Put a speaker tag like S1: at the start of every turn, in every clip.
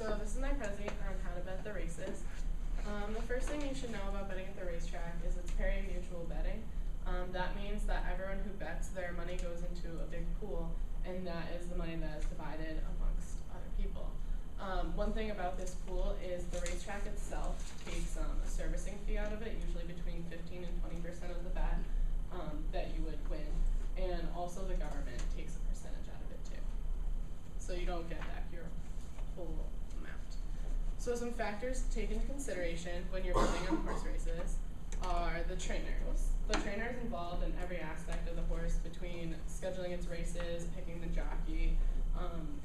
S1: So this is my present on how to bet the races. The first thing you should know about betting at the racetrack is it's pari-mutuel betting. That means that everyone who bets, their money goes into a big pool, and that is the money that is divided amongst other people. One thing about this pool is the racetrack itself takes a servicing fee out of it, usually between 15 and 20% of the bet that you would win, and also the government takes a percentage out of it too. So you don't get back your full amount. So some factors to take into consideration when you're betting on horse races are the trainers. The trainer is involved in every aspect of the horse, between scheduling its races, picking the jockey,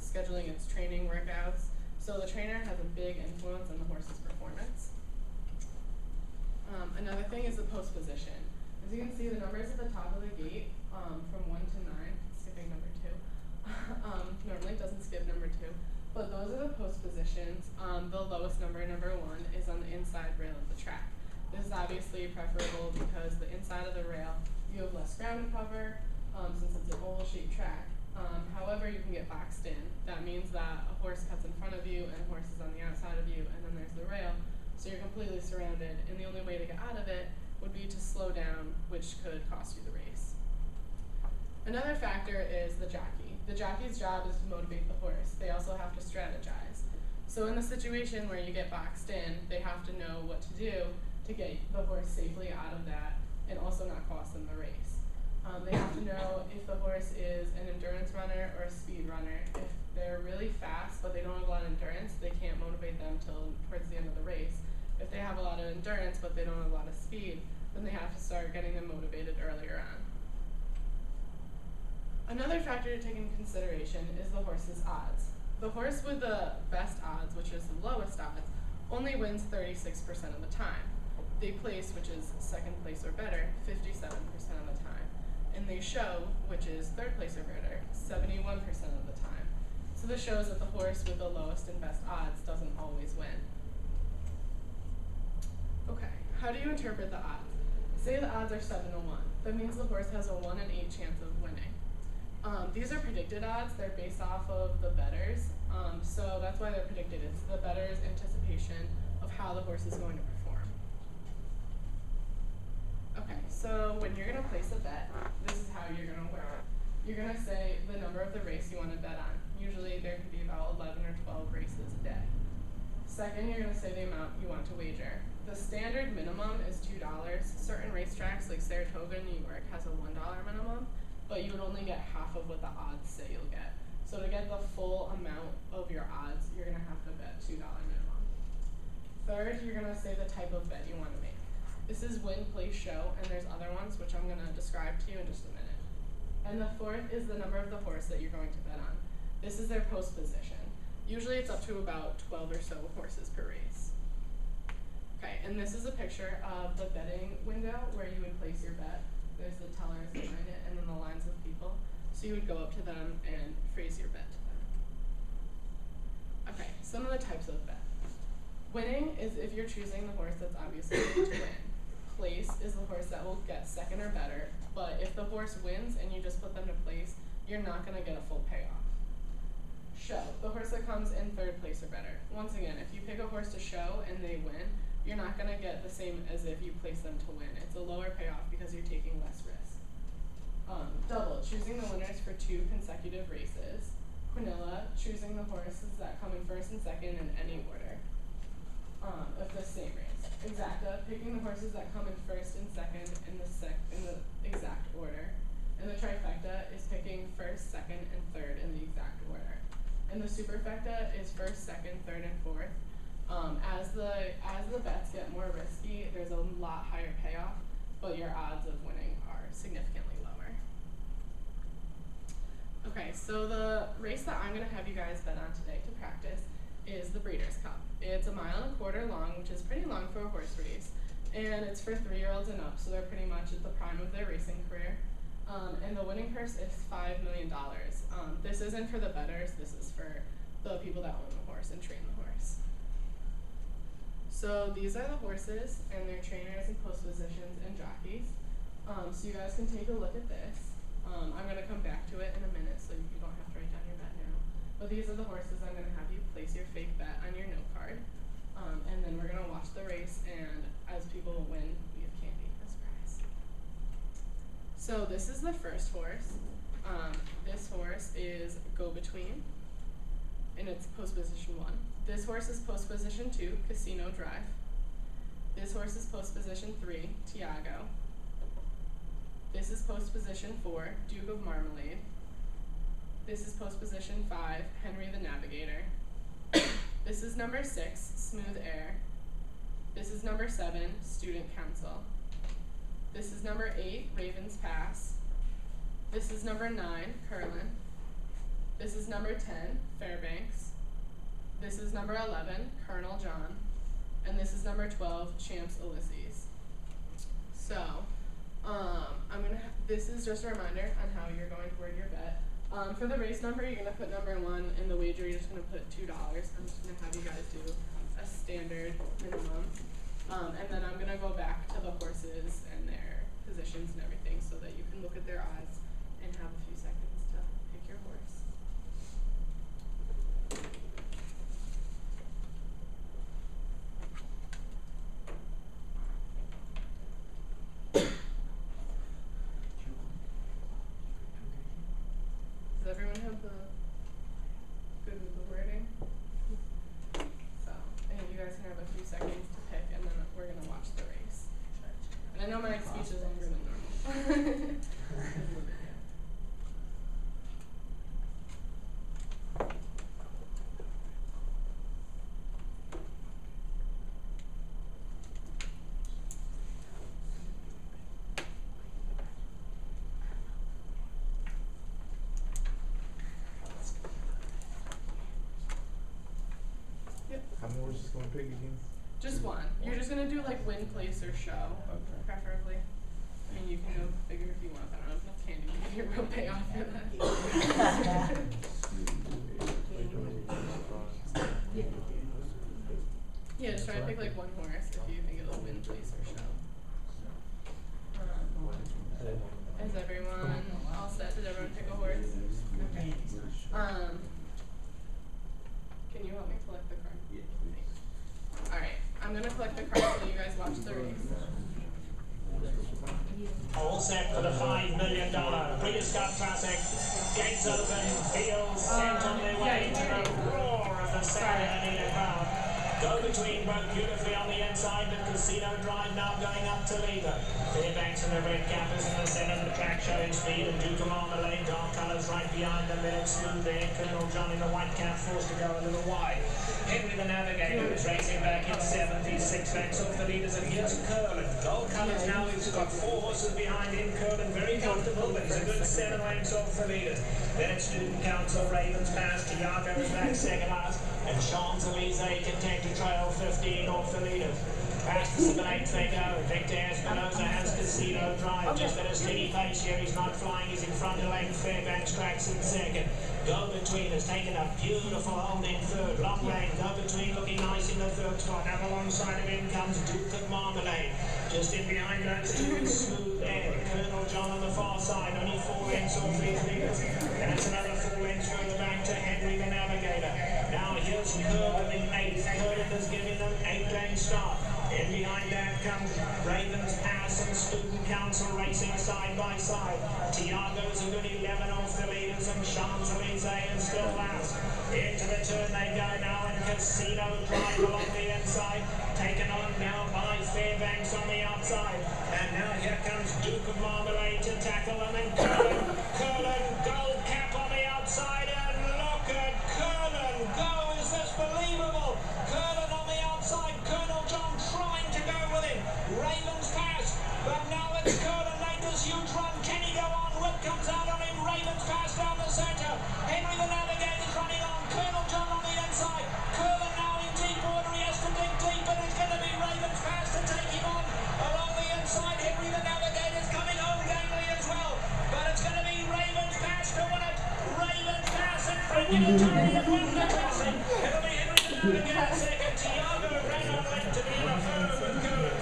S1: scheduling its training workouts. So the trainer has a big influence on the horse's performance. Another thing is the post position. As you can see, the numbers at the top of the gate from 1 to 9, skipping number 2. Normally it doesn't skip number 2, but those are the post positions. The lowest number, number 1, is on the inside rail of the track. This is obviously preferable because the inside of the rail, you have less ground to cover since it's an oval-shaped track. However, you can get boxed in. That means that a horse cuts in front of you and a horse is on the outside of you, and then there's the rail, so you're completely surrounded, and the only way to get out of it would be to slow down, which could cost you the race. Another factor is the jockey. The jockey's job is to motivate the horse. They also have to strategize. So in the situation where you get boxed in, they have to know what to do to get the horse safely out of that and also not cost them the race. They have to know if the horse is an endurance runner or a speed runner. If they're really fast but they don't have a lot of endurance, they can't motivate them till towards the end of the race. If they have a lot of endurance but they don't have a lot of speed, then they have to start getting them motivated earlier on. Another factor to take into consideration is the horse's odds. The horse with the best odds, which is the lowest odds, only wins 36% of the time. They place, which is second place or better, 57% of the time. And they show, which is third place or better, 71% of the time. So this shows that the horse with the lowest and best odds doesn't always win. Okay, how do you interpret the odds? Say the odds are 7 to 1. That means the horse has a 1 in 8 chance of winning. These are predicted odds. They're based off of the bettors, so that's why they're predicted. It's the bettor's anticipation of how the horse is going to perform. Okay, so when you're going to place a bet, this is how you're going to work. You're going to say the number of the race you want to bet on. Usually there could be about 11 or 12 races a day. Second, you're going to say the amount you want to wager. The standard minimum is $2. Certain racetracks like Saratoga in New York has a $1 minimum, but you would only get half of what the odds say you'll get. So to get the full amount of your odds, you're going to have to bet $2 minimum. Third, you're going to say the type of bet you want to make. This is win, place, show, and there's other ones which I'm going to describe to you in just a minute. And the fourth is the number of the horse that you're going to bet on. This is their post position. Usually it's up to about 12 or so horses per race. Okay, and this is a picture of the betting window where you would place your bet. There's the tellers behind it and then the lines of people. So you would go up to them and phrase your bet to them. Okay, some of the types of bet. Winning is if you're choosing the horse that's obviously going to win. Place is the horse that will get second or better, but if the horse wins and you just put them to place, you're not going to get a full payoff. Show, the horse that comes in third place or better. Once again, if you pick a horse to show and they win, you're not going to get the same as if you place them to win. It's a lower payoff because you're taking less risk. Double, choosing the winners for 2 consecutive races. Quinilla, choosing the horses that come in first and second in any order of the same race. Exacta, picking the horses that come in first and second in the exact order. And the trifecta is picking first, second, and third in the exact order. And the superfecta is first, second, third, and fourth. As the bets get more risky, there's a lot higher payoff, but your odds of winning are significantly lower. Okay, so the race that I'm going to have you guys bet on today to practice is the Breeders' Cup. It's 1.25 miles long, which is pretty long for a horse race, and it's for 3-year-olds and up, so they're pretty much at the prime of their racing career. And the winning purse is $5 million. This isn't for the bettors, this is for the people that own the horse and train the horse. So these are the horses and their trainers and post positions and jockeys. So you guys can take a look at this. I'm going to come back to it in a minute so you don't have to write down your bet now. But these are the horses I'm going to have you place your fake bet on your note card. And then we're gonna watch the race, and as people win, we have candy as a prize. So this is the first horse. This horse is Go Between, and it's post position 1. This horse is post position 2, Casino Drive. This horse is post position 3, Tiago. This is post position 4, Duke of Marmalade. This is post position 5, Henry the Navigator. This is number 6, Smooth Air. This is number 7, Student Council. This is number 8, Ravens Pass. This is number 9, Curlin. This is number 10, Fairbanks. This is number 11, Colonel John. And this is number 12, Champs Ulysses. So, this is just a reminder on how you're going to word your bet. For the race number, you're going to put number 1, and the wager, you're just going to put $2. I'm just going to have you guys do a standard minimum. And then I'm going to go back to the horses and their positions and everything so that you can look at their odds and have a few seconds to pick your horse. Does everyone have the good with the wording? So, I think you guys can have a few seconds to pick, and then we're going to watch the race. And I know my speech is longer than normal.
S2: How many horses going to pick again?
S1: Just one. You're just gonna do like win, place, or show, preferably. I mean, you can go bigger if you want. I don't know if that's candy. You can get real payoff for that. Yeah, just try to pick like one horse if you think it'll win, place, or show. Is everyone all set? Did everyone pick a horse? Okay. Can you help me collect the card? Alright, I'm gonna collect the cards so you guys watch the race.
S3: All set for the $5 million Breeders' Cup Classic. Gates open, fields sent on their way to the roar of the Saturday crowd. Go Between broke beautifully on the inside, but Casino Drive now going up to leader. Fairbanks and the red cap is in the center of the track showing speed, and Duke of Marmalade, dark colours right behind them. Then it's Smooth Air, Colonel John in the white cap forced to go a little wide. Henry the Navigator is racing back in 76 lengths off the leaders, and here's Curlin. Gold colours now, he's got 4 horses behind him. Curlin very comfortable, but he's a good 7 lengths off the leaders. Then it's Student Council, Ravens Pass, Tiago is back second last, and Champs-Élysées can take the trail 15 off the leaders. Past the 7-8 they go. Victor Espinosa has Casino Drive. Just at a steady pace here. He's not flying. He's in front of lane. Fairbanks tracks in second. Go Between has taken a beautiful hold in third. Long lane. Go Between looking nice in the third spot. Now alongside of him comes Duke of Marmalade. Just in behind those two is Smooth Air. Colonel John on the far side. Only 4 lengths off these leaders. And it's another 4 lengths further back to Henry the Navigator. Now here's Curlin in 8th. Curlin is giving them 8-lane start. In behind that comes Ravens Pass and Student Council racing side by side. Tiago's a good 11 off the leaders, and Champs-Élysées is still last. Into the turn they go now, and Casino Drive along the inside, taken on now by Fairbanks on the outside. And now here comes Duke of Marmalade to tackle them, and Curlin, gold cap on the outside, and look at Curlin go! Is this believable? Curlin on the outside, Colonel John trying to go with him. Ravens Pass, but now it's Curlin made this huge run. Can he go on? Whip comes out on him. Ravens Pass down the centre. Henry the Navigator is running on. Colonel John on the inside. Curlin now in deep water. He has to dig deep, and it's going to be Ravens Pass to take him on. Along the inside, Henry the Navigator is coming home gamely as well. But it's going to be Ravens Pass to win it. Ravens Pass and Frankie Tony have won the classic. It'll be Henry the Navigator second. Tiago ran on left to be in a third with Curlin.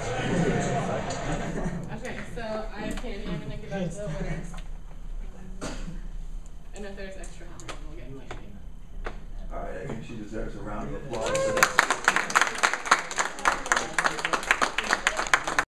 S1: Okay, so I have candy. I'm gonna give out to the winners. And if there's extra, we'll get candy.
S2: Alright, I think she deserves
S4: deserves a round of applause.